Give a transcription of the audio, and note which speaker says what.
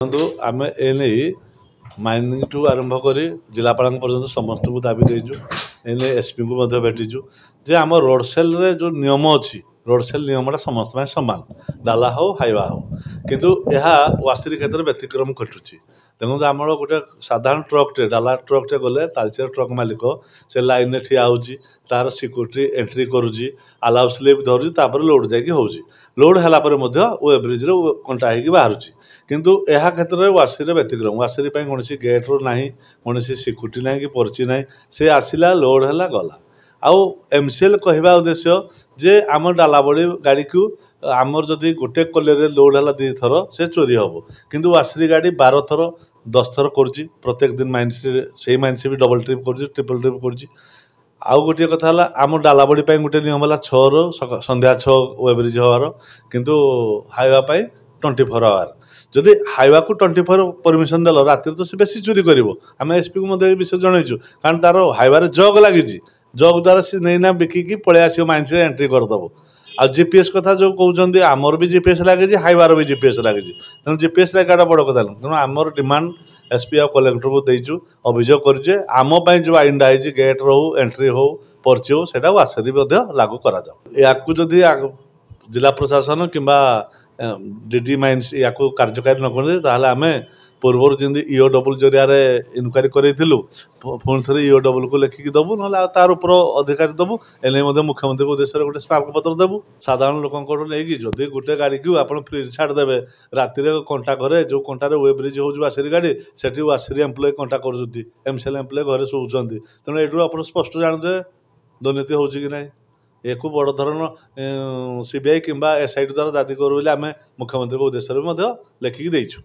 Speaker 1: ଦେଖନ୍ତୁ ଆମେ ଏ ନେଇ ମାଇନିଂଠୁ ଆରମ୍ଭ କରି ଜିଲ୍ଲାପାଳଙ୍କ ପର୍ଯ୍ୟନ୍ତ ସମସ୍ତଙ୍କୁ ଦାବି ଦେଇଛୁ। ଏ ନେଇ ଏସ୍ପିଙ୍କୁ ମଧ୍ୟ ଭେଟିଛୁ ଯେ ଆମ ରୋଡ଼ ସେଲ୍ରେ ଯେଉଁ ନିୟମ ଅଛି, ରୋଡ଼ ସେଲ୍ ନିୟମଟା ସମସ୍ତ ପାଇଁ ସମାନ, ଡାଲା ହେଉ ହାଇୱା ହେଉ, କିନ୍ତୁ ଏହା ୱାସରୀ କ୍ଷେତ୍ରରେ ବ୍ୟତିକ୍ରମ ଘଟୁଛି। ଦେଖନ୍ତୁ ଆମର ଗୋଟେ ସାଧାରଣ ଟ୍ରକ୍ଟେ ଡାଲା ଟ୍ରକ୍ଟେ ଗଲେ ତାଳଚେର ଟ୍ରକ୍ ମାଲିକ ସେ ଲାଇନ୍ରେ ଠିଆ ହେଉଛି, ତାର ସିକ୍ୟୁରିଟି ଏଣ୍ଟ୍ରି କରୁଛି, ଆଲାଉ ସ୍ଲିପ୍ ଧରୁଛି, ତାପରେ ଲୋଡ଼୍ ଯାଇକି ହେଉଛି। ଲୋଡ଼୍ ହେଲା ପରେ ମଧ୍ୟ ୱେ ବ୍ରିଜ୍ରେ କଣ୍ଟା ହେଇକି ବାହାରୁଛି। କିନ୍ତୁ ଏହା କ୍ଷେତ୍ରରେ ୱାସରୀରେ ବ୍ୟତିକ୍ରମ। ୱାସରୀ ପାଇଁ କୌଣସି ଗେଟ୍ର ନାହିଁ, କୌଣସି ସିକ୍ୟୁରିଟି ନାହିଁ କି ପର୍ଚି ନାହିଁ। ସେ ଆସିଲା, ଲୋଡ଼୍ ହେଲା, ଗଲା। ଆଉ MCL କହିବା ଉଦ୍ଦେଶ୍ୟ ଯେ ଆମ ଡାଲାବଡ଼ି ଗାଡ଼ିକୁ ଆମର ଯଦି ଗୋଟେ କଲେରେ ଲୋଡ଼୍ ହେଲା 2 ଥର ସେ ଚୋରି ହେବ, କିନ୍ତୁ ୱାସରୀ ଗାଡ଼ି 12 ଥର 10 ଥର କରୁଛି। ପ୍ରତ୍ୟେକ ଦିନ ମାଇନ୍ସରେ ସେଇ ମାଇନ୍ସ ବି ଡବଲ୍ ଟ୍ରିପ୍ କରୁଛି, ଟ୍ରିପଲ୍ ଟ୍ରିପ୍ କରୁଛି। ଆଉ ଗୋଟିଏ କଥା ହେଲା ଆମ ଡାଲାବଡ଼ି ପାଇଁ ଗୋଟେ ନିୟମ ହେଲା 6ରୁ ସନ୍ଧ୍ୟା 6 ୱେ ବ୍ରିଜ୍ ହେବାର, କିନ୍ତୁ ହାଇୱା ପାଇଁ 24 ଆୱାର। ଯଦି ହାଇୱାକୁ 24 ପରମିସନ୍ ଦେଲ, ରାତିରେ ତ ସେ ବେଶୀ ଚୋରି କରିବ। ଆମେ ଏସ୍ପିକୁ ମଧ୍ୟ ଏ ବିଷୟ ଜଣାଇଛୁ, କାରଣ ତାର ହାଇୱାରେ ଜଗ୍ ଲାଗିଛି, ଜଗ୍ ଦ୍ୱାରା ସେ ନେଇନା ବିକିକି ପଳେଇ ଆସିବ, ମାଇନ୍ସରେ ଏଣ୍ଟ୍ରି କରିଦେବ। ଆଉ GPS କଥା ଯେଉଁ କହୁଛନ୍ତି, ଆମର ବି GPS ଲାଗିଛି, ହାଇୱାର ବି GPS ଲାଗିଛି। ତେଣୁ GPS ଲାଗିବାଟା ବଡ଼ କଥା ନୁହେଁ। ତେଣୁ ଆମର ଡିମାଣ୍ଡ ଏସ୍ପି ଆଉ କଲେକ୍ଟରକୁ ଦେଇଛୁ, ଅଭିଯୋଗ କରିଛୁ ଯେ ଆମ ପାଇଁ ଯେଉଁ ଆଇନଟା ହେଇଛି, ଗେଟ୍ ହେଉ, ଏଣ୍ଟ୍ରି ହେଉ, ପର୍ଚି ହେଉ, ସେଇଟା ୱାସରୀ ମଧ୍ୟ ଲାଗୁ କରାଯାଉ। ୟାକୁ ଯଦି ଜିଲ୍ଲା ପ୍ରଶାସନ କିମ୍ବା DD ମାଇନ୍ସ ୟାକୁ କାର୍ଯ୍ୟକାରୀ ନ କରନ୍ତି, ତାହେଲେ ଆମେ ପୂର୍ବରୁ ଯେମିତି EOW ଜରିଆରେ ଇନକ୍ୱାରି କରେଇଥିଲୁ, ପୁଣି ଥରେ EOWକୁ ଲେଖିକି ଦେବୁ, ନହେଲେ ଆଉ ତାର ଉପର ଅଧିକାରୀ ଦେବୁ। ଏ ନେଇ ମଧ୍ୟ ମୁଖ୍ୟମନ୍ତ୍ରୀଙ୍କ ଉଦ୍ଦେଶ୍ୟରେ ଗୋଟେ ସ୍ମାରକପତ୍ର ଦେବୁ। ସାଧାରଣ ଲୋକଙ୍କଠୁ ନେଇକି ଯଦି ଗୋଟେ ଗାଡ଼ିକୁ ଆପଣ ଫ୍ରି ଛାଡ଼ିଦେବେ, ରାତିରେ କଣ୍ଟା ଘରେ ଯେଉଁ କଣ୍ଟାରେ ୱେ ବ୍ରିଜ୍ ହେଉଛି ୱାସରୀ ଗାଡ଼ି, ସେଠି ୱାସରୀ ଏମ୍ପ୍ଲୟ କଣ୍ଟା କରୁଛନ୍ତି, MCL ଏମ୍ପ୍ଲୟ ଘରେ ଶୋଉଛନ୍ତି। ତେଣୁ ଏଇଠୁ ଆପଣ ସ୍ପଷ୍ଟ ଜାଣୁଥିବେ ଦୁର୍ନୀତି ହେଉଛି କି ନାହିଁ। ଏକୁ ବଡ଼ ଧରଣ CBI କିମ୍ବା SIT ଦ୍ୱାରା ଦାବି କରୁ ବୋଲି ଆମେ ମୁଖ୍ୟମନ୍ତ୍ରୀଙ୍କ ଉଦ୍ଦେଶ୍ୟରେ ମଧ୍ୟ ଲେଖିକି ଦେଇଛୁ।